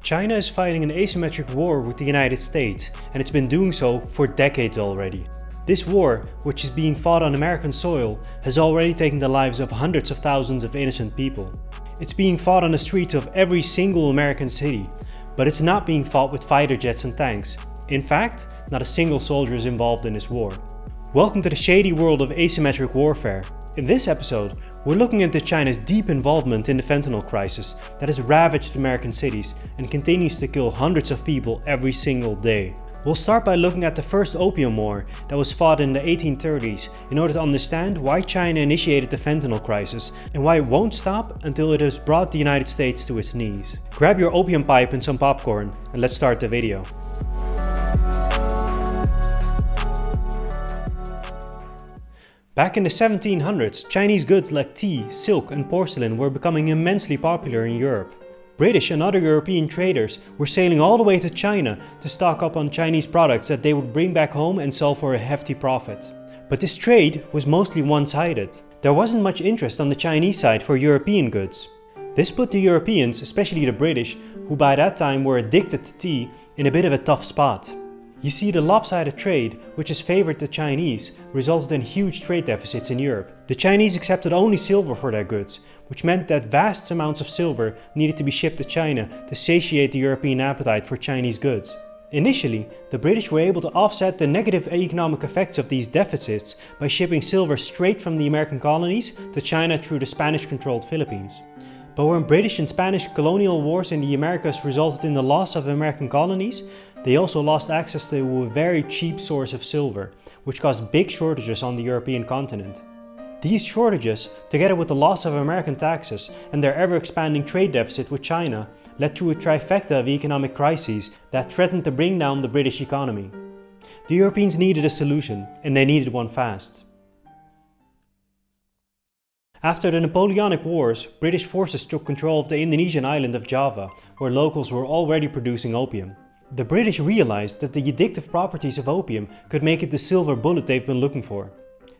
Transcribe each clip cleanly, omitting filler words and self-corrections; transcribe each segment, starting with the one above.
China is fighting an asymmetric war with the United States, and it's been doing so for decades already. This war, which is being fought on American soil, has already taken the lives of hundreds of thousands of innocent people. It's being fought on the streets of every single American city, but it's not being fought with fighter jets and tanks. In fact, not a single soldier is involved in this war. Welcome to the shady world of asymmetric warfare. In this episode, we're looking into China's deep involvement in the fentanyl crisis that has ravaged American cities and continues to kill hundreds of people every single day. We'll start by looking at the first opium war that was fought in the 1830s in order to understand why China initiated the fentanyl crisis and why it won't stop until it has brought the United States to its knees. Grab your opium pipe and some popcorn and let's start the video. Back in the 1700s, Chinese goods like tea, silk and porcelain were becoming immensely popular in Europe. British and other European traders were sailing all the way to China to stock up on Chinese products that they would bring back home and sell for a hefty profit. But this trade was mostly one-sided. There wasn't much interest on the Chinese side for European goods. This put the Europeans, especially the British, who by that time were addicted to tea, in a bit of a tough spot. You see, the lopsided trade, which has favored the Chinese, resulted in huge trade deficits in Europe. The Chinese accepted only silver for their goods, which meant that vast amounts of silver needed to be shipped to China to satiate the European appetite for Chinese goods. Initially, the British were able to offset the negative economic effects of these deficits by shipping silver straight from the American colonies to China through the Spanish-controlled Philippines. But when British and Spanish colonial wars in the Americas resulted in the loss of American colonies, they also lost access to a very cheap source of silver, which caused big shortages on the European continent. These shortages, together with the loss of American taxes and their ever-expanding trade deficit with China, led to a trifecta of economic crises that threatened to bring down the British economy. The Europeans needed a solution, and they needed one fast. After the Napoleonic Wars, British forces took control of the Indonesian island of Java, where locals were already producing opium. The British realized that the addictive properties of opium could make it the silver bullet they've been looking for.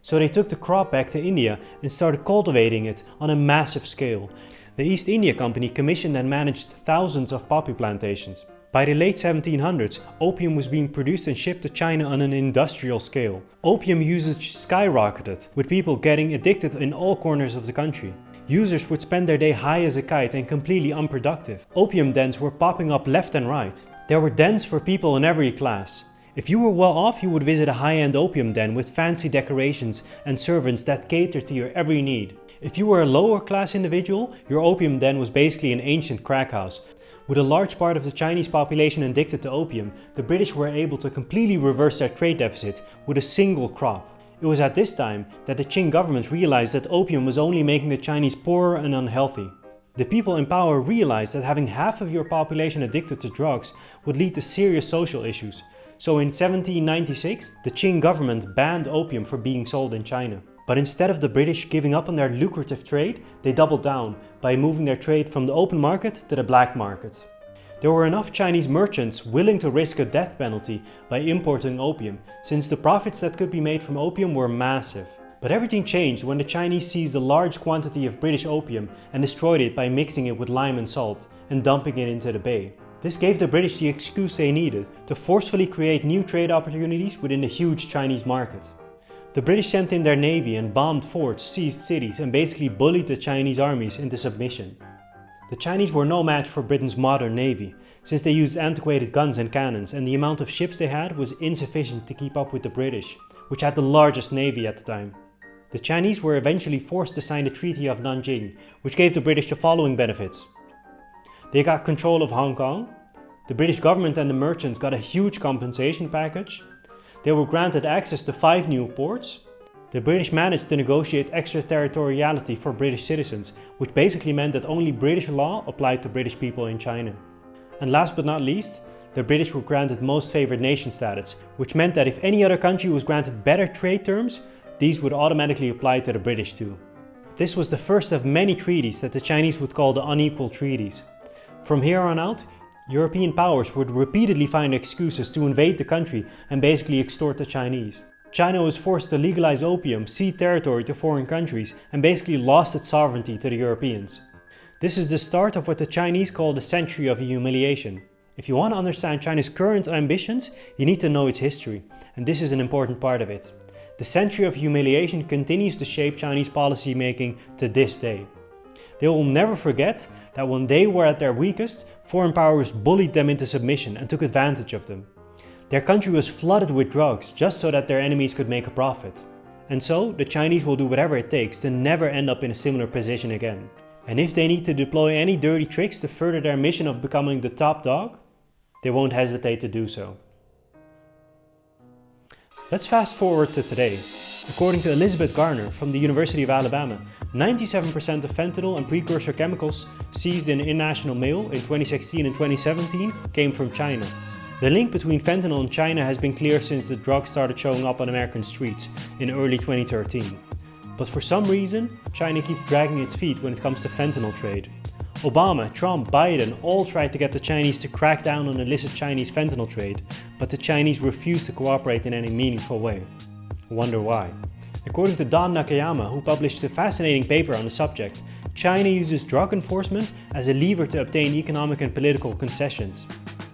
So they took the crop back to India and started cultivating it on a massive scale. The East India Company commissioned and managed thousands of poppy plantations. By the late 1700s, opium was being produced and shipped to China on an industrial scale. Opium usage skyrocketed, with people getting addicted in all corners of the country. Users would spend their day high as a kite and completely unproductive. Opium dens were popping up left and right. There were dens for people in every class. If you were well off, you would visit a high-end opium den with fancy decorations and servants that catered to your every need. If you were a lower class individual, your opium den was basically an ancient crack house. With a large part of the Chinese population addicted to opium, the British were able to completely reverse their trade deficit with a single crop. It was at this time that the Qing government realized that opium was only making the Chinese poorer and unhealthy. The people in power realized that having half of your population addicted to drugs would lead to serious social issues. So in 1796, the Qing government banned opium from being sold in China. But instead of the British giving up on their lucrative trade, they doubled down by moving their trade from the open market to the black market. There were enough Chinese merchants willing to risk a death penalty by importing opium, since the profits that could be made from opium were massive. But everything changed when the Chinese seized a large quantity of British opium and destroyed it by mixing it with lime and salt and dumping it into the bay. This gave the British the excuse they needed to forcefully create new trade opportunities within the huge Chinese market. The British sent in their navy and bombed forts, seized cities and basically bullied the Chinese armies into submission. The Chinese were no match for Britain's modern navy, since they used antiquated guns and cannons, and the amount of ships they had was insufficient to keep up with the British, which had the largest navy at the time. The Chinese were eventually forced to sign the Treaty of Nanjing, which gave the British the following benefits. They got control of Hong Kong, the British government and the merchants got a huge compensation package, they were granted access to 5 new ports, the British managed to negotiate extraterritoriality for British citizens, which basically meant that only British law applied to British people in China. And last but not least, the British were granted most favored nation status, which meant that if any other country was granted better trade terms, these would automatically apply to the British too. This was the first of many treaties that the Chinese would call the unequal treaties. From here on out, European powers would repeatedly find excuses to invade the country and basically extort the Chinese. China was forced to legalize opium, cede territory to foreign countries, and basically lost its sovereignty to the Europeans. This is the start of what the Chinese call the century of humiliation. If you want to understand China's current ambitions, you need to know its history, and this is an important part of it. The century of humiliation continues to shape Chinese policy making to this day. They will never forget that when they were at their weakest, foreign powers bullied them into submission and took advantage of them. Their country was flooded with drugs just so that their enemies could make a profit. And so, the Chinese will do whatever it takes to never end up in a similar position again. And if they need to deploy any dirty tricks to further their mission of becoming the top dog, they won't hesitate to do so. Let's fast forward to today. According to Elizabeth Garner from the University of Alabama, 97% of fentanyl and precursor chemicals seized in international mail in 2016 and 2017 came from China. The link between fentanyl and China has been clear since the drug started showing up on American streets in early 2013. But for some reason, China keeps dragging its feet when it comes to fentanyl trade. Obama, Trump, Biden all tried to get the Chinese to crack down on illicit Chinese fentanyl trade, but the Chinese refused to cooperate in any meaningful way. Wonder why? According to Don Nakayama, who published a fascinating paper on the subject, China uses drug enforcement as a lever to obtain economic and political concessions.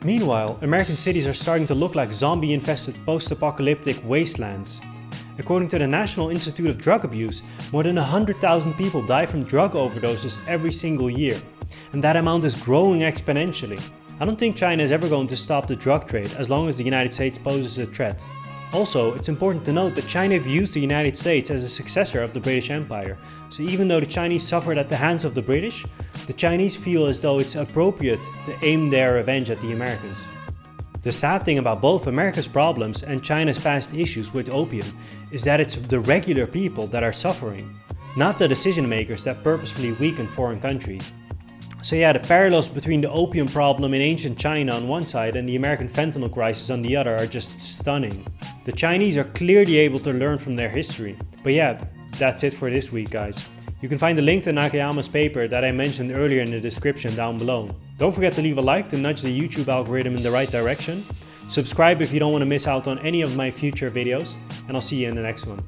Meanwhile, American cities are starting to look like zombie-infested post-apocalyptic wastelands. According to the National Institute of Drug Abuse, more than 100,000 people die from drug overdoses every single year. And that amount is growing exponentially. I don't think China is ever going to stop the drug trade as long as the United States poses a threat. Also, it's important to note that China views the United States as a successor of the British Empire, so even though the Chinese suffered at the hands of the British, the Chinese feel as though it's appropriate to aim their revenge at the Americans. The sad thing about both America's problems and China's past issues with opium is that it's the regular people that are suffering, not the decision makers that purposefully weaken foreign countries. So yeah, the parallels between the opium problem in ancient China on one side and the American fentanyl crisis on the other are just stunning. The Chinese are clearly able to learn from their history. But yeah, that's it for this week, guys. You can find the link to Nakayama's paper that I mentioned earlier in the description down below. Don't forget to leave a like to nudge the YouTube algorithm in the right direction. Subscribe if you don't want to miss out on any of my future videos, and I'll see you in the next one.